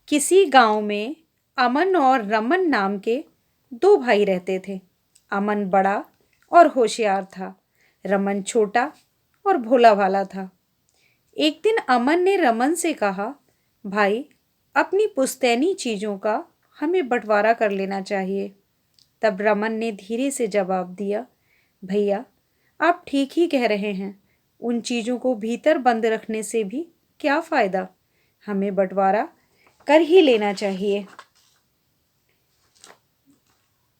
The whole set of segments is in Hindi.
किसी गांव में अमन और रमन नाम के दो भाई रहते थे। अमन बड़ा और होशियार था। रमन छोटा और भोला भाला था। एक दिन अमन ने रमन से कहा, भाई, अपनी पुश्तैनी चीज़ों का हमें बंटवारा कर लेना चाहिए। तब रमन ने धीरे से जवाब दिया, भैया, आप ठीक ही कह रहे हैं। उन चीज़ों को भीतर बंद रखने से भी क्या फ़ायदा। हमें बंटवारा कर ही लेना चाहिए।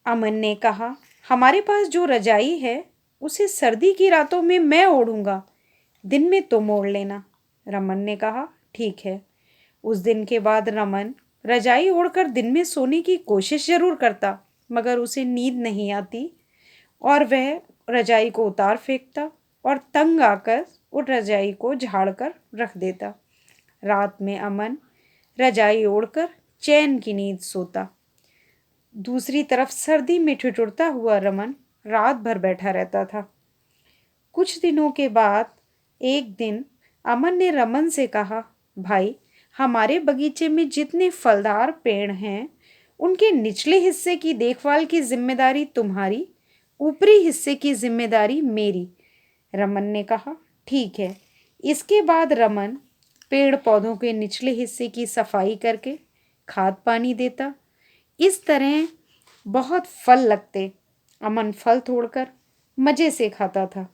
अमन ने कहा, हमारे पास जो रजाई है उसे सर्दी की रातों में मैं ओढ़ूंगा, दिन में तुम ओढ़ लेना। रमन ने कहा, ठीक है। उस दिन के बाद रमन रजाई ओढ़कर दिन में सोने की कोशिश जरूर करता, मगर उसे नींद नहीं आती और वह रजाई को उतार फेंकता और तंग आकर उस रजाई को झाड़ कर रख देता। रात में अमन रजाई ओढ़कर चैन की नींद सोता। दूसरी तरफ सर्दी में ठिठुरता हुआ रमन रात भर बैठा रहता था। कुछ दिनों के बाद एक दिन अमन ने रमन से कहा, भाई, हमारे बगीचे में जितने फलदार पेड़ हैं उनके निचले हिस्से की देखभाल की जिम्मेदारी तुम्हारी, ऊपरी हिस्से की जिम्मेदारी मेरी। रमन ने कहा, ठीक है। इसके बाद रमन पेड़ पौधों के निचले हिस्से की सफाई करके खाद पानी देता। इस तरह बहुत फल लगते। अमन फल तोड़कर मज़े से खाता था।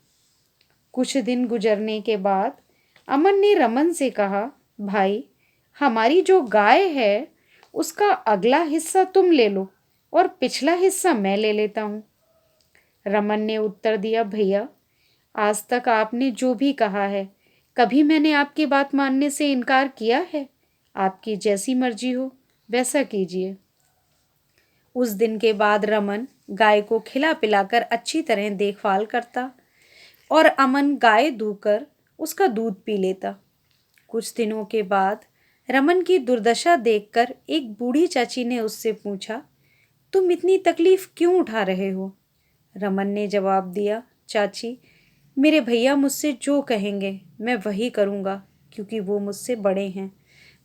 कुछ दिन गुजरने के बाद अमन ने रमन से कहा, भाई, हमारी जो गाय है उसका अगला हिस्सा तुम ले लो और पिछला हिस्सा मैं ले लेता हूँ। रमन ने उत्तर दिया, भैया, आज तक आपने जो भी कहा है, कभी मैंने आपकी बात मानने से इनकार किया है। आपकी जैसी मर्जी हो वैसा कीजिए। उस दिन के बाद रमन गाय को खिला पिलाकर अच्छी तरह देखभाल करता और अमन गाय दूकर उसका दूध पी लेता। कुछ दिनों के बाद रमन की दुर्दशा देखकर एक बूढ़ी चाची ने उससे पूछा, तुम इतनी तकलीफ क्यों उठा रहे हो। रमन ने जवाब दिया, चाची, मेरे भैया मुझसे जो कहेंगे मैं वही करूँगा, क्योंकि वो मुझसे बड़े हैं।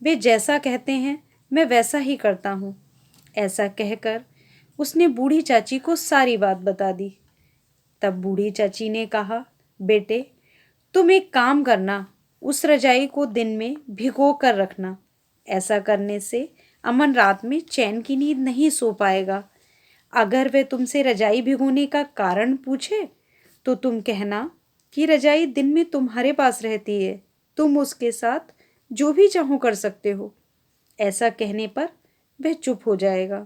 वे जैसा कहते हैं मैं वैसा ही करता हूँ। ऐसा कहकर उसने बूढ़ी चाची को सारी बात बता दी। तब बूढ़ी चाची ने कहा, बेटे, तुम एक काम करना, उस रजाई को दिन में भिगो कर रखना। ऐसा करने से अमन रात में चैन की नींद नहीं सो पाएगा। अगर वह तुमसे रजाई भिगोने का कारण पूछे तो तुम कहना कि रजाई दिन में तुम्हारे पास रहती है, तुम उसके साथ जो भी चाहो कर सकते हो। ऐसा कहने पर वह चुप हो जाएगा।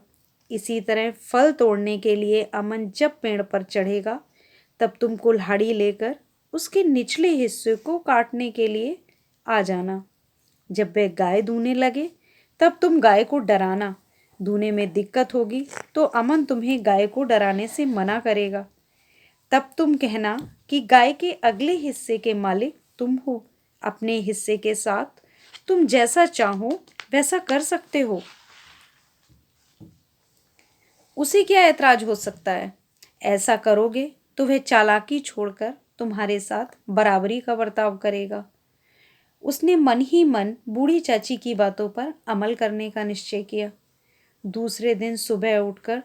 इसी तरह फल तोड़ने के लिए अमन जब पेड़ पर चढ़ेगा तब तुम कुल्हाड़ी लेकर उसके निचले हिस्से को काटने के लिए आ जाना। जब वह गाय दूने लगे तब तुम गाय को डराना। दूने में दिक्कत होगी तो अमन तुम्हें गाय को डराने से मना करेगा। तब तुम कहना कि गाय के अगले हिस्से के मालिक तुम हो। अपने हिस्से के साथ तुम जैसा चाहो वैसा कर सकते हो। उसे क्या ऐतराज हो सकता है। ऐसा करोगे तो वह चालाकी छोड़कर तुम्हारे साथ बराबरी का बर्ताव करेगा। उसने मन ही मन बूढ़ी चाची की बातों पर अमल करने का निश्चय किया। दूसरे दिन सुबह उठकर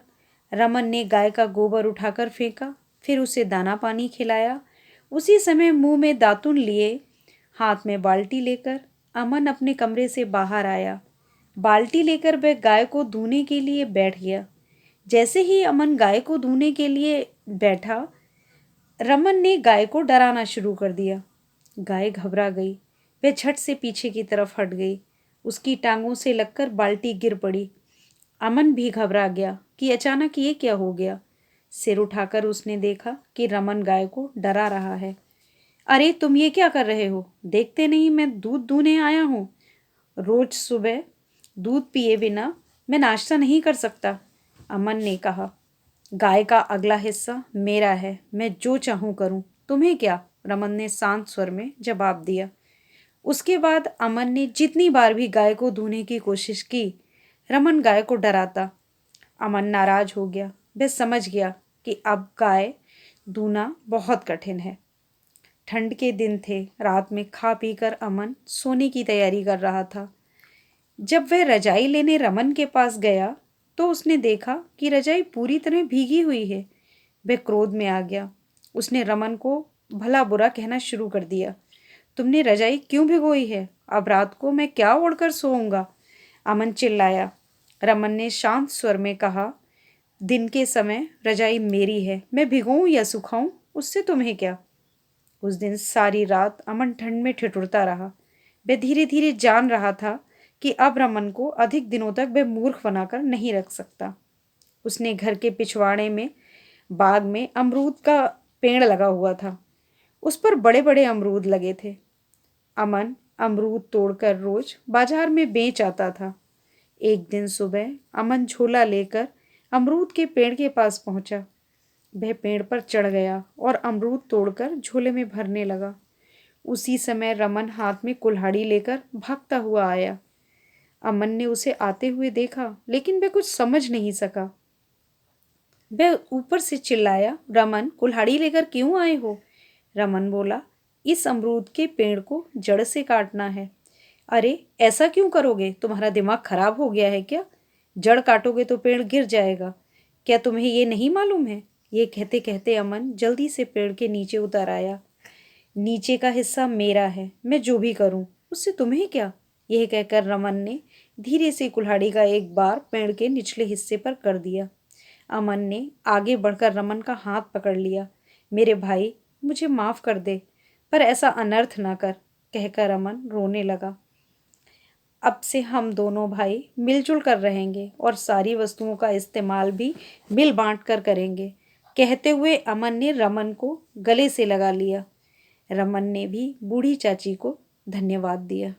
रमन ने गाय का गोबर उठाकर फेंका, फिर उसे दाना पानी खिलाया। उसी समय मुंह में दातुन लिए, हाथ में बाल्टी लेकर अमन अपने कमरे से बाहर आया। बाल्टी लेकर वह गाय को धोने के लिए बैठ गया। जैसे ही अमन गाय को धोने के लिए बैठा, रमन ने गाय को डराना शुरू कर दिया। गाय घबरा गई। वह झट से पीछे की तरफ हट गई। उसकी टांगों से लगकर बाल्टी गिर पड़ी। अमन भी घबरा गया कि अचानक ये क्या हो गया। सिर उठाकर उसने देखा कि रमन गाय को डरा रहा है। अरे, तुम ये क्या कर रहे हो? देखते नहीं मैं दूध दूने आया हूँ। रोज सुबह दूध पिए बिना मैं नाश्ता नहीं कर सकता, अमन ने कहा। गाय का अगला हिस्सा मेरा है, मैं जो चाहूँ करूँ, तुम्हें क्या, रमन ने शांत स्वर में जवाब दिया। उसके बाद अमन ने जितनी बार भी गाय को धोने की कोशिश की, रमन गाय को डराता। अमन नाराज हो गया। वह समझ गया कि अब गाय दूना बहुत कठिन है। ठंड के दिन थे। रात में खा पी कर अमन सोने की तैयारी कर रहा था। जब वह रजाई लेने रमन के पास गया तो उसने देखा कि रजाई पूरी तरह भीगी हुई है। वह क्रोध में आ गया। उसने रमन को भला बुरा कहना शुरू कर दिया। तुमने रजाई क्यों भिगोई है? अब रात को मैं क्या ओढ़कर सोऊंगा? अमन चिल्लाया। रमन ने शांत स्वर में कहा, दिन के समय रजाई मेरी है, मैं भिगोऊं या सुखाऊं उससे तुम्हें क्या? उस दिन सारी रात अमन ठंड में ठिठुरता रहा। वह धीरे धीरे जान रहा था कि अब रमन को अधिक दिनों तक वह मूर्ख बनाकर नहीं रख सकता। उसने घर के पिछवाड़े में बाग में अमरूद का पेड़ लगा हुआ था। उस पर बड़े बड़े अमरूद लगे थे। अमन अमरूद तोड़कर रोज बाजार में बेच आता था। एक दिन सुबह अमन झोला लेकर अमरूद के पेड़ के पास पहुंचा। वह पेड़ पर चढ़ गया और अमरूद तोड़कर झोले में भरने लगा। उसी समय रमन हाथ में कुल्हाड़ी लेकर भागता हुआ आया। अमन ने उसे आते हुए देखा, लेकिन वह कुछ समझ नहीं सका। वह ऊपर से चिल्लाया, रमन, कुल्हाड़ी लेकर क्यों आए हो? रमन बोला, इस अमरूद के पेड़ को जड़ से काटना है। अरे, ऐसा क्यों करोगे? तुम्हारा दिमाग खराब हो गया है क्या? जड़ काटोगे तो पेड़ गिर जाएगा। क्या तुम्हें ये नहीं मालूम है? ये कहते कहते अमन जल्दी से पेड़ के नीचे उतर आया। नीचे का हिस्सा मेरा है, मैं जो भी करूं उससे तुम्हें क्या? यह कहकर रमन ने धीरे से कुल्हाड़ी का एक बार पेड़ के निचले हिस्से पर कर दिया। अमन ने आगे बढ़कर रमन का हाथ पकड़ लिया। मेरे भाई, मुझे माफ कर दे, पर ऐसा अनर्थ ना कर, कहकर अमन रोने लगा। अब से हम दोनों भाई मिलजुल कर रहेंगे और सारी वस्तुओं का इस्तेमाल भी मिल बांट कर करेंगे। कहते हुए अमन ने रमन को गले से लगा लिया। रमन ने भी बूढ़ी चाची को धन्यवाद दिया।